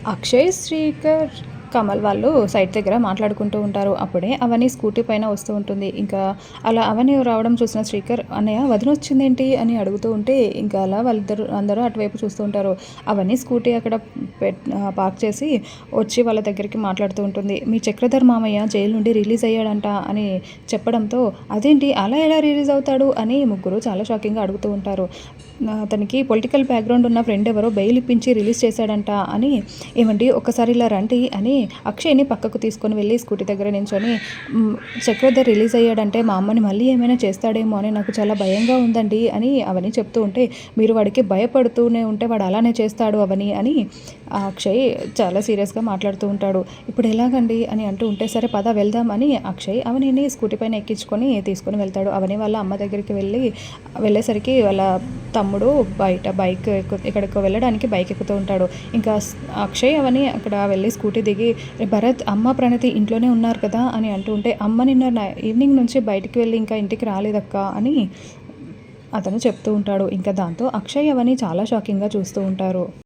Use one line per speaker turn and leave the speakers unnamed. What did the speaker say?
అక్షయ్, శ్రీకర్, కమల్ వాళ్ళు సైట్ దగ్గర మాట్లాడుకుంటూ ఉంటారు. అప్పుడే అవని స్కూటీ పైన వస్తూ ఉంటుంది. ఇంకా అలా అవని రావడం చూసిన శ్రీకర్, "అన్నయ్య వదినొచ్చిందేంటి?" అని అడుగుతూ ఉంటే, ఇంకా అలా అందరూ అటువైపు చూస్తూ ఉంటారు. అవని స్కూటీ అక్కడ పార్క్ చేసి వచ్చి వాళ్ళ దగ్గరికి మాట్లాడుతూ ఉంటుంది. "మీ చక్రధర్ మామయ్య జైలు నుండి రిలీజ్ అయ్యాడంట" అని చెప్పడంతో, "అదేంటి అలా ఎలా రిలీజ్ అవుతాడు?" అని ముగ్గురు చాలా షాకింగ్‌గా అడుగుతూ ఉంటారు. అతనికి పొలిటికల్ బ్యాక్‌గ్రౌండ్ ఉన్న ఫ్రెండ్ ఎవరో బెయిల్ ఇప్పించి రిలీజ్ చేశాడంట అని, "ఏవండీ ఒక్కసారి ఇలా రండి" అని అక్షయ్‌ని పక్కకు తీసుకొని వెళ్ళి స్కూటీ దగ్గర నించొని, చక్రధర్ రిలీజ్ అయ్యాడంటే మా అమ్మని మళ్ళీ ఏమైనా చేస్తాడేమో అని నాకు చాలా భయంగా ఉందండి అని అవని చెప్తూ ఉంటే, "మీరు వాడికి భయపడుతూనే ఉంటే వాడు అలానే చేస్తాడు అవని" అని అక్షయ్ చాలా సీరియస్‌గా మాట్లాడుతూ ఉంటాడు. "ఇప్పుడు ఎలాగండి?" అని అంటూ ఉంటే, "సరే పద వెళ్దాం" అని అక్షయ్ అవనిని స్కూటీ పైన ఎక్కించుకొని తీసుకొని వెళ్తాడు. అవని వాళ్ళ అమ్మ దగ్గరికి వెళ్ళేసరికి వాళ్ళ తమ్ముడు బయట ఎక్కడికో వెళ్ళడానికి బైక్ ఎక్కుతూ ఉంటాడు. ఇంకా అక్షయ్ అవని అక్కడ వెళ్ళి స్కూటీ దిగి, "భరత్, అమ్మ, ప్రణతి ఇంట్లోనే ఉన్నారు కదా" అని అంటూ ఉంటే, "అమ్మ నిన్న ఈవినింగ్ నుంచి బయటికి వెళ్ళి ఇంకా ఇంటికి రాలేదక్క" అని అతను చెప్తూ ఉంటాడు. ఇంకా దాంతో అక్షయ్ అవని చాలా షాకింగ్‌గా చూస్తూ ఉంటారు.